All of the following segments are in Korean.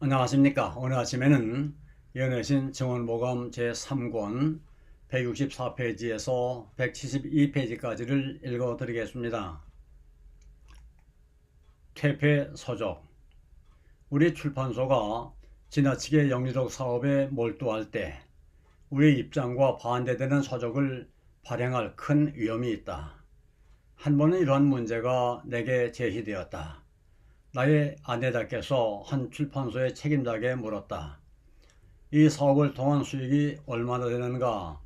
안녕하십니까. 오늘 아침에는 연애신 증언모감 제3권 164페이지에서 172페이지까지를 읽어드리겠습니다. 퇴폐 서적. 우리 출판소가 지나치게 영리적 사업에 몰두할 때 우리 입장과 반대되는 서적을 발행할 큰 위험이 있다. 한 번은 이러한 문제가 내게 제시되었다. 나의 아내답게서 한 출판소의 책임자에게 물었다. 이 사업을 통한 수익이 얼마나 되는가?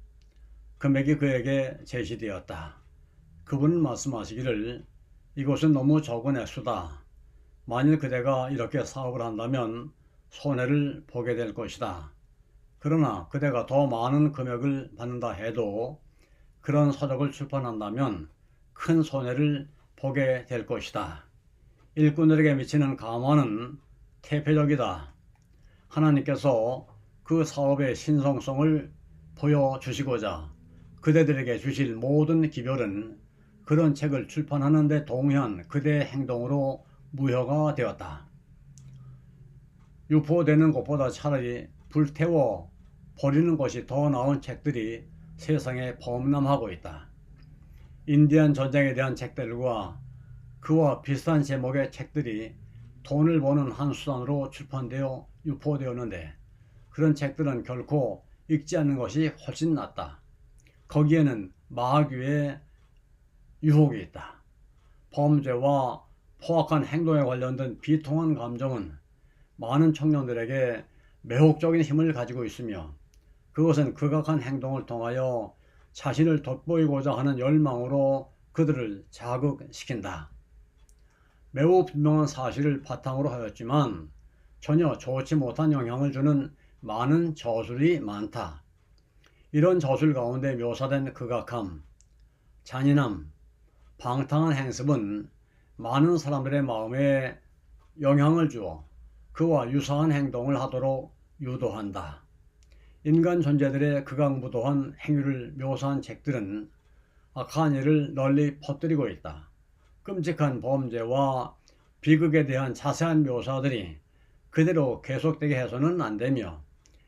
금액이 그에게 제시되었다. 그분은 말씀하시기를 이것은 너무 적은 액수다. 만일 그대가 이렇게 사업을 한다면 손해를 보게 될 것이다. 그러나 그대가 더 많은 금액을 받는다 해도 그런 서적을 출판한다면 큰 손해를 보게 될 것이다. 일꾼들에게 미치는 감화는 태폐적이다. 하나님께서 그 사업의 신성성을 보여주시고자 그대들에게 주실 모든 기별은 그런 책을 출판하는 데 동의한 그대의 행동으로 무효가 되었다. 유포되는 것보다 차라리 불태워 버리는 것이 더 나은 책들이 세상에 범람하고 있다. 인디안 전쟁에 대한 책들과 그와 비슷한 제목의 책들이 돈을 버는 한 수단으로 출판되어 유포되었는데 그런 책들은 결코 읽지 않는 것이 훨씬 낫다. 거기에는 마귀의 유혹이 있다. 범죄와 포악한 행동에 관련된 비통한 감정은 많은 청년들에게 매혹적인 힘을 가지고 있으며 그것은 극악한 행동을 통하여 자신을 돋보이고자 하는 열망으로 그들을 자극시킨다. 매우 분명한 사실을 바탕으로 하였지만 전혀 좋지 못한 영향을 주는 많은 저술이 많다. 이런 저술 가운데 묘사된 극악함, 잔인함, 방탕한 행습은 많은 사람들의 마음에 영향을 주어 그와 유사한 행동을 하도록 유도한다. 인간 존재들의 극악무도한 행위를 묘사한 책들은 악한 일을 널리 퍼뜨리고 있다. 끔찍한 범죄와 비극에 대한 자세한 묘사들이 그대로 계속되게 해서는 안되며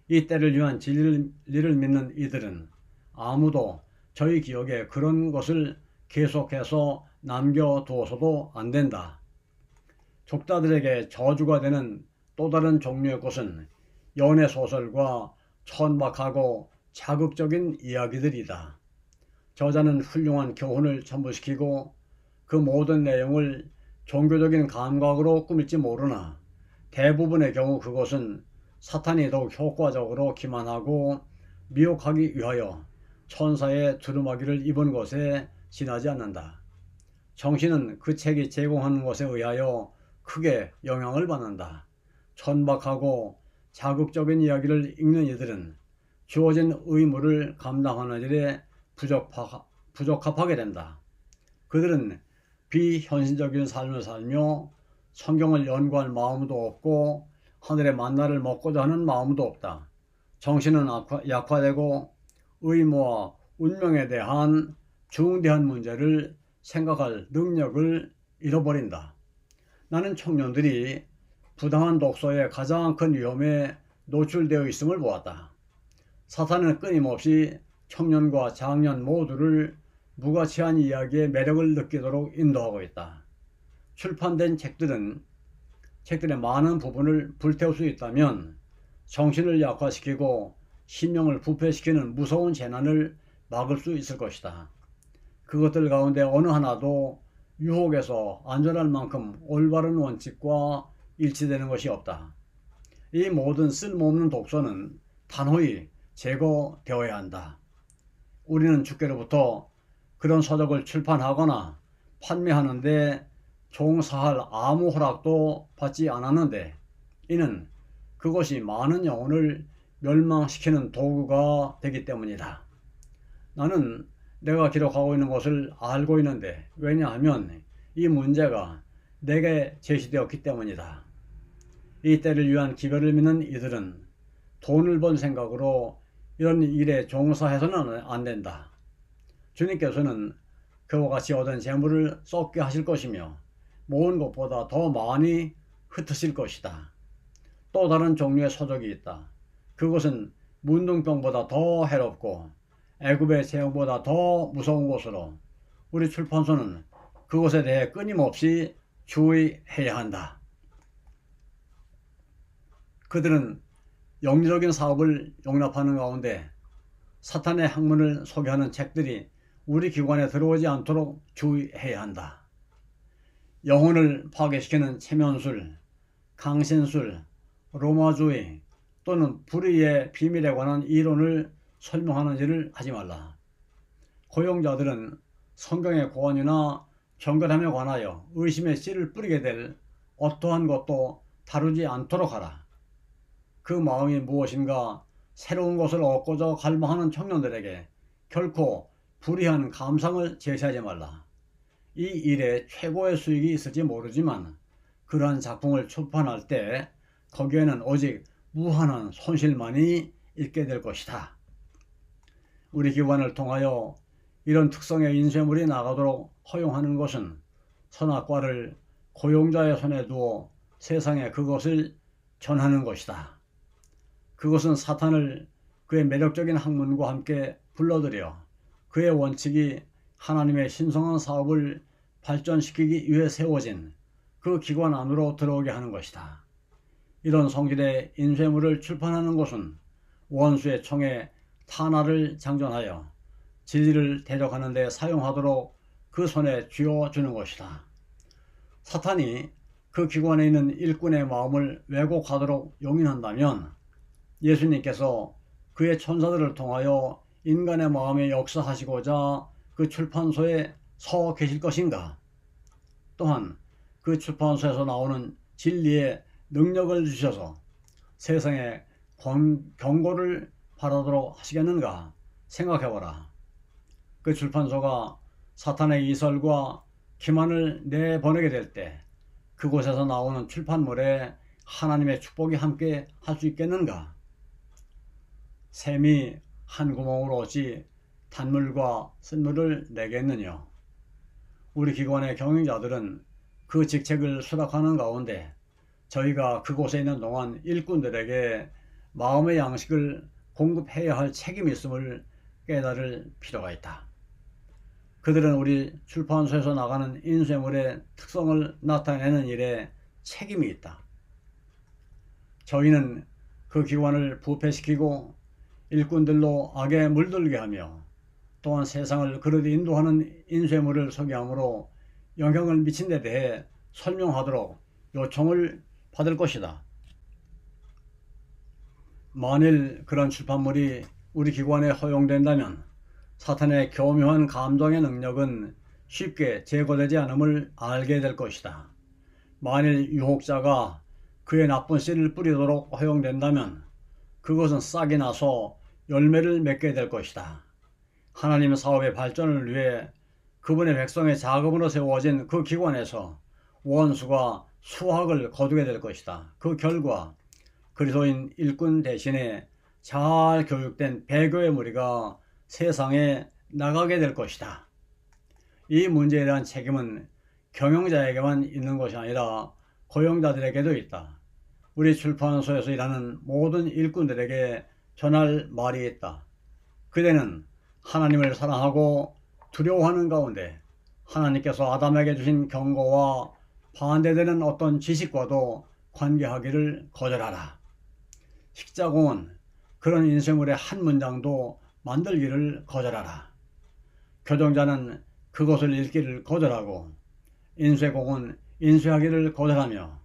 이 때를 위한 진리를 믿는 이들은 아무도 저희 기억에 그런 것을 계속해서 남겨두어서도 안된다. 족자들에게 저주가 되는 또 다른 종류의 것은 연애소설과 천박하고 자극적인 이야기들이다. 저자는 훌륭한 교훈을 첨부시키고 그 모든 내용을 종교적인 감각으로 꾸밀지 모르나 대부분의 경우 그것은 사탄이 더욱 효과적으로 기만하고 미혹하기 위하여 천사의 두루마기를 입은 것에 지나지 않는다. 정신은 그 책이 제공하는 것에 의하여 크게 영향을 받는다. 천박하고 자극적인 이야기를 읽는 이들은 주어진 의무를 감당하는 일에 부적합하게 된다. 그들은 비현실적인 삶을 살며 성경을 연구할 마음도 없고 하늘의 만나를 먹고자 하는 마음도 없다. 정신은 약화되고 의무와 운명에 대한 중대한 문제를 생각할 능력을 잃어버린다. 나는 청년들이 부당한 독서의 가장 큰 위험에 노출되어 있음을 보았다. 사탄은 끊임없이 청년과 장년 모두를 무가치한 이야기의 매력을 느끼도록 인도하고 있다. 출판된 책들의 많은 부분을 불태울 수 있다면 정신을 약화시키고 신명을 부패시키는 무서운 재난을 막을 수 있을 것이다. 그것들 가운데 어느 하나도 유혹에서 안전할 만큼 올바른 원칙과 일치되는 것이 없다. 이 모든 쓸모없는 독서는 단호히 제거되어야 한다. 우리는 주께로부터 그런 서적을 출판하거나 판매하는데 종사할 아무 허락도 받지 않았는데 이는 그것이 많은 영혼을 멸망시키는 도구가 되기 때문이다. 나는 내가 기록하고 있는 것을 알고 있는데 왜냐하면 이 문제가 내게 제시되었기 때문이다. 이 때를 위한 기별을 믿는 이들은 돈을 번 생각으로 이런 일에 종사해서는 안 된다. 주님께서는 그와 같이 얻은 재물을 썩게 하실 것이며 모은 것보다 더 많이 흩으실 것이다. 또 다른 종류의 서적이 있다. 그것은 문둥병보다 더 해롭고 애굽의 재앙보다 더 무서운 것으로 우리 출판소는 그것에 대해 끊임없이 주의해야 한다. 그들은 영리적인 사업을 용납하는 가운데 사탄의 학문을 소개하는 책들이 우리 기관에 들어오지 않도록 주의해야 한다. 영혼을 파괴시키는 체면술, 강신술, 로마주의 또는 불의의 비밀에 관한 이론을 설명하는 일을 하지 말라. 고용자들은 성경의 고안이나 경건함에 관하여 의심의 씨를 뿌리게 될 어떠한 것도 다루지 않도록 하라. 그 마음이 무엇인가 새로운 것을 얻고자 갈망하는 청년들에게 결코 불이한 감상을 제시하지 말라. 이 일에 최고의 수익이 있을지 모르지만 그러한 작품을 출판할 때 거기에는 오직 무한한 손실만이 있게 될 것이다. 우리 기관을 통하여 이런 특성의 인쇄물이 나가도록 허용하는 것은 선악과를 고용자의 손에 두어 세상에 그것을 전하는 것이다. 그것은 사탄을 그의 매력적인 학문과 함께 불러들여 그의 원칙이 하나님의 신성한 사업을 발전시키기 위해 세워진 그 기관 안으로 들어오게 하는 것이다. 이런 성질의 인쇄물을 출판하는 곳은 원수의 총에 탄화를 장전하여 진리를 대적하는 데 사용하도록 그 손에 쥐어주는 것이다. 사탄이 그 기관에 있는 일꾼의 마음을 왜곡하도록 용인한다면 예수님께서 그의 천사들을 통하여 인간의 마음에 역사하시고자 그 출판소에 서 계실 것인가? 또한 그 출판소에서 나오는 진리의 능력을 주셔서 세상에 경고를 바라도록 하시겠는가 생각해보라. 그 출판소가 사탄의 이설과 기만을 내보내게 될 때 그곳에서 나오는 출판물에 하나님의 축복이 함께 할 수 있겠는가? 샘이 한 구멍으로 오지 단물과 쓴물을 내겠느냐? 우리 기관의 경영자들은 그 직책을 수락하는 가운데 저희가 그곳에 있는 동안 일꾼들에게 마음의 양식을 공급해야 할 책임이 있음을 깨달을 필요가 있다. 그들은 우리 출판소에서 나가는 인쇄물의 특성을 나타내는 일에 책임이 있다. 저희는 그 기관을 부패시키고 일꾼들로 악에 물들게 하며 또한 세상을 그릇 인도하는 인쇄물을 소개함으로 영향을 미친 데 대해 설명하도록 요청을 받을 것이다. 만일 그런 출판물이 우리 기관에 허용된다면 사탄의 교묘한 감정의 능력은 쉽게 제거되지 않음을 알게 될 것이다. 만일 유혹자가 그의 나쁜 씨를 뿌리도록 허용된다면 그것은 싹이 나서 열매를 맺게 될 것이다. 하나님 사업의 발전을 위해 그분의 백성의 자금으로 세워진 그 기관에서 원수가 수확을 거두게 될 것이다. 그 결과 그리스도인 일꾼 대신에 잘 교육된 배교의 무리가 세상에 나가게 될 것이다. 이 문제에 대한 책임은 경영자에게만 있는 것이 아니라 고용자들에게도 있다. 우리 출판소에서 일하는 모든 일꾼들에게 전할 말이 있다. 그대는 하나님을 사랑하고 두려워하는 가운데 하나님께서 아담에게 주신 경고와 반대되는 어떤 지식과도 관계하기를 거절하라. 식자공은 그런 인쇄물의 한 문장도 만들기를 거절하라. 교정자는 그것을 읽기를 거절하고 인쇄공은 인쇄하기를 거절하며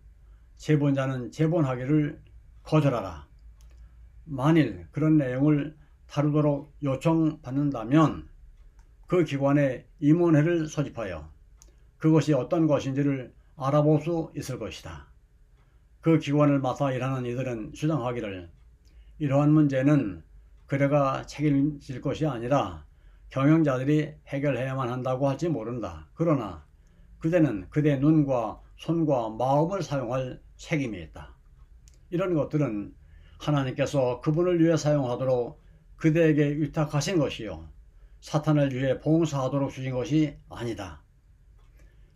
제본자는 제본하기를 거절하라. 만일 그런 내용을 다루도록 요청받는다면 그 기관에 임원회를 소집하여 그것이 어떤 것인지를 알아볼 수 있을 것이다. 그 기관을 맡아 일하는 이들은 주장하기를 이러한 문제는 그대가 책임질 것이 아니라 경영자들이 해결해야만 한다고 할지 모른다. 그러나 그대는 그대의 눈과 손과 마음을 사용할 책임이 있다. 이런 것들은 하나님께서 그분을 위해 사용하도록 그대에게 위탁하신 것이요 사탄을 위해 봉사하도록 주신 것이 아니다.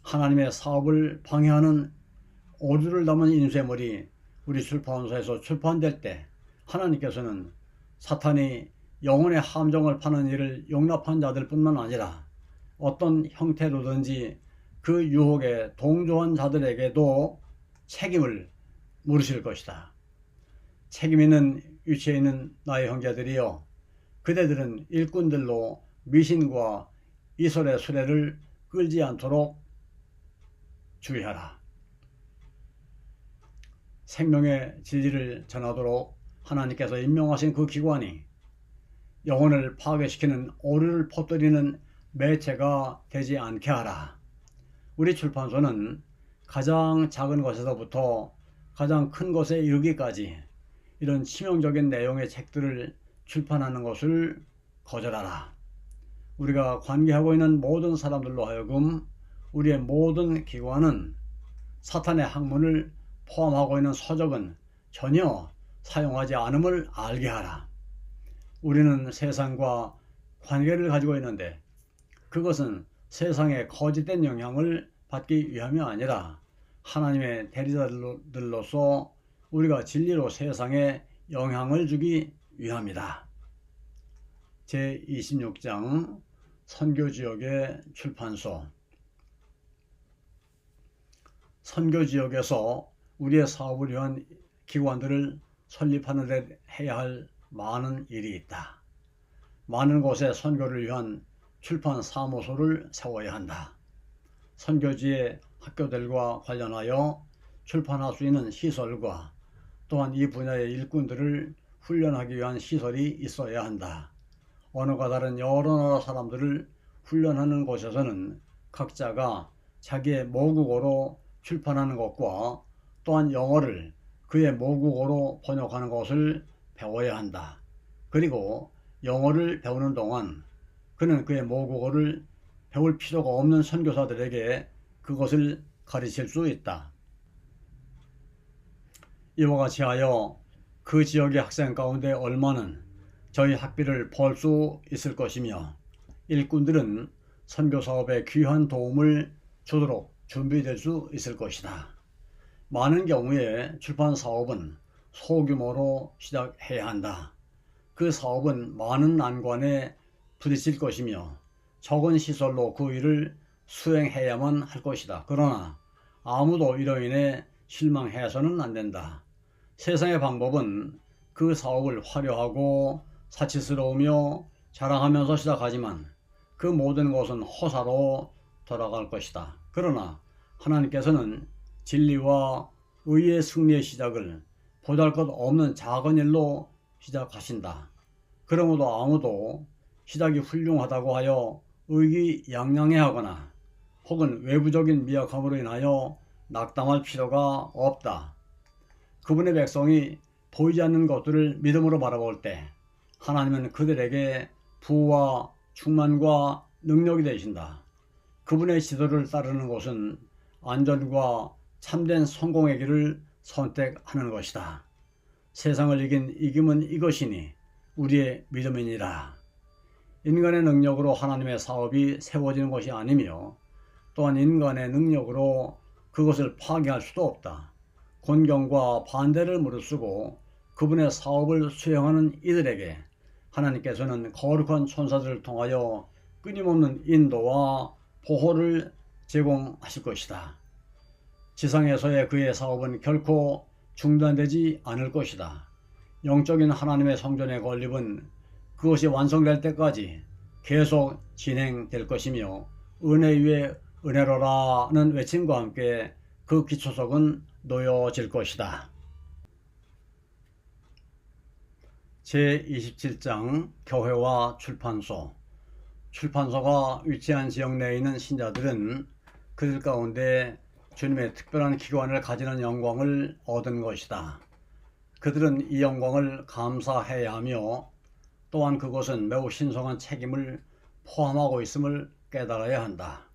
하나님의 사업을 방해하는 오류를 담은 인쇄물이 우리 출판사에서 출판될 때 하나님께서는 사탄이 영혼의 함정을 파는 일을 용납한 자들 뿐만 아니라 어떤 형태로든지 그 유혹에 동조한 자들에게도 책임을 물으실 것이다. 책임 있는 위치에 있는 나의 형제들이여, 그대들은 일꾼들로 미신과 이설의 수레를 끌지 않도록 주의하라. 생명의 진리를 전하도록 하나님께서 임명하신 그 기관이 영혼을 파괴시키는 오류를 퍼뜨리는 매체가 되지 않게 하라. 우리 출판소는 가장 작은 것에서부터 가장 큰 것에 이르기까지 이런 치명적인 내용의 책들을 출판하는 것을 거절하라. 우리가 관계하고 있는 모든 사람들로 하여금 우리의 모든 기관은 사탄의 학문을 포함하고 있는 서적은 전혀 사용하지 않음을 알게 하라. 우리는 세상과 관계를 가지고 있는데 그것은 세상의 거짓된 영향을 받기 위함이 아니라 하나님의 대리자들로서 우리가 진리로 세상에 영향을 주기 위함이다. 제26장 선교지역의 출판소. 선교지역에서 우리의 사업을 위한 기관들을 설립하는 데 해야 할 많은 일이 있다. 많은 곳에 선교를 위한 출판 사무소를 세워야 한다. 선교지의 학교들과 관련하여 출판할 수 있는 시설과 또한 이 분야의 일꾼들을 훈련하기 위한 시설이 있어야 한다. 언어가 다른 여러 나라 사람들을 훈련하는 곳에서는 각자가 자기의 모국어로 출판하는 것과 또한 영어를 그의 모국어로 번역하는 것을 배워야 한다. 그리고 영어를 배우는 동안 그는 그의 모국어를 배울 필요가 없는 선교사들에게 그것을 가르칠 수 있다. 이와 같이 하여 그 지역의 학생 가운데 얼마는 저희 학비를 벌 수 있을 것이며 일꾼들은 선교사업에 귀한 도움을 주도록 준비될 수 있을 것이다. 많은 경우에 출판 사업은 소규모로 시작해야 한다. 그 사업은 많은 난관에 부딪힐 것이며 적은 시설로 그 일을 수행해야만 할 것이다. 그러나 아무도 이로 인해 실망해서는 안 된다. 세상의 방법은 그 사업을 화려하고 사치스러우며 자랑하면서 시작하지만 그 모든 것은 허사로 돌아갈 것이다. 그러나 하나님께서는 진리와 의의 승리의 시작을 보잘것없는 작은 일로 시작하신다. 그러므로 아무도 시작이 훌륭하다고 하여 의기양양해하거나 혹은 외부적인 미약함으로 인하여 낙담할 필요가 없다. 그분의 백성이 보이지 않는 것들을 믿음으로 바라볼 때 하나님은 그들에게 부와 충만과 능력이 되신다. 그분의 지도를 따르는 것은 안전과 참된 성공의 길을 선택하는 것이다. 세상을 이긴 이김은 이것이니 우리의 믿음이니라. 인간의 능력으로 하나님의 사업이 세워지는 것이 아니며 또한 인간의 능력으로 그것을 파괴할 수도 없다. 곤경과 반대를 무릅쓰고 그분의 사업을 수행하는 이들에게 하나님께서는 거룩한 천사들을 통하여 끊임없는 인도와 보호를 제공하실 것이다. 지상에서의 그의 사업은 결코 중단되지 않을 것이다. 영적인 하나님의 성전의 건립은 그것이 완성될 때까지 계속 진행될 것이며 은혜 위에 은혜로라는 외침과 함께 그 기초석은 놓여질 것이다. 제27장 교회와 출판소. 출판소가 위치한 지역 내에 있는 신자들은 그들 가운데 주님의 특별한 기관을 가지는 영광을 얻은 것이다. 그들은 이 영광을 감사해야 하며 또한 그것은 매우 신성한 책임을 포함하고 있음을 깨달아야 한다.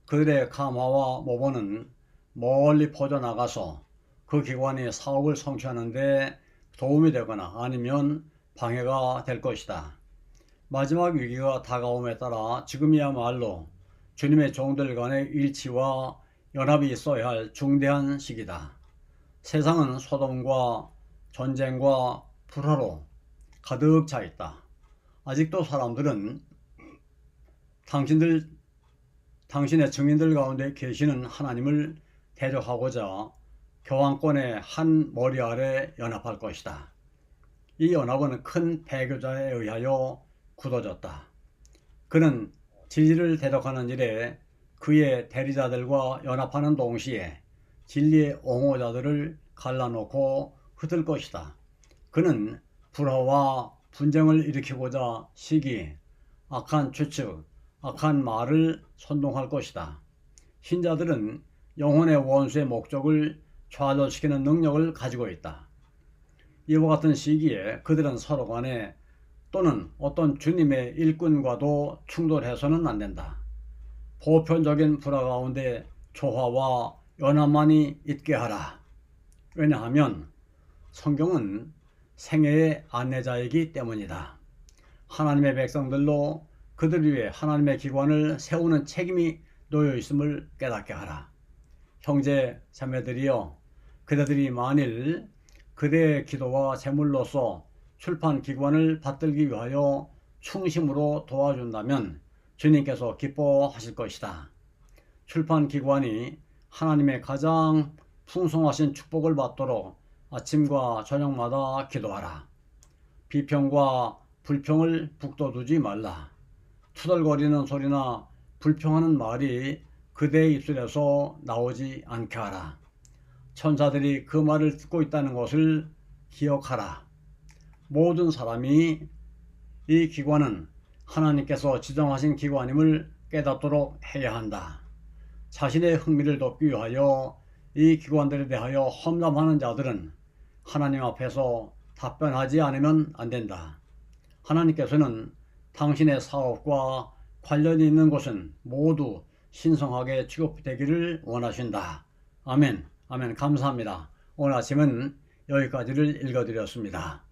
그들의 감화와 모범은 멀리 퍼져나가서 그 기관이 사업을 성취하는 데 도움이 되거나 아니면 방해가 될 것이다. 마지막 위기가 다가옴에 따라 지금이야말로 주님의 종들 간의 일치와 연합이 있어야 할 중대한 시기다. 세상은 소동과 전쟁과 불화로 가득 차 있다. 아직도 사람들은 당신의 증인들 가운데 계시는 하나님을 대적하고자 교황권의 한 머리 아래 연합할 것이다. 이 연합은 큰 배교자에 의하여 굳어졌다. 그는 진리를 대적하는 일에 그의 대리자들과 연합하는 동시에 진리의 옹호자들을 갈라놓고 흩을 것이다. 그는 불화와 분쟁을 일으키고자 시기, 악한 추측, 악한 말을 선동할 것이다. 신자들은 영혼의 원수의 목적을 좌절시키는 능력을 가지고 있다. 이와 같은 시기에 그들은 서로 간에 또는 어떤 주님의 일꾼과도 충돌해서는 안 된다. 보편적인 불화 가운데 조화와 연합만이 있게 하라. 왜냐하면 성경은 생애의 안내자이기 때문이다. 하나님의 백성들로 그들 위해 하나님의 기관을 세우는 책임이 놓여 있음을 깨닫게 하라. 형제 자매들이여, 그대들이 만일 그대의 기도와 제물로서 출판 기관을 받들기 위하여 충심으로 도와준다면 주님께서 기뻐하실 것이다. 출판 기관이 하나님의 가장 풍성하신 축복을 받도록 아침과 저녁마다 기도하라. 비평과 불평을 북돋우지 말라. 투덜거리는 소리나 불평하는 말이 그대의 입술에서 나오지 않게 하라. 천사들이 그 말을 듣고 있다는 것을 기억하라. 모든 사람이 이 기관은 하나님께서 지정하신 기관임을 깨닫도록 해야 한다. 자신의 흥미를 돋기 위하여 이 기관들에 대하여 험담하는 자들은 하나님 앞에서 답변하지 않으면 안 된다. 하나님께서는 당신의 사업과 관련이 있는 곳은 모두 신성하게 취급되기를 원하신다. 아멘. 아멘. 감사합니다. 오늘 아침은 여기까지를 읽어드렸습니다.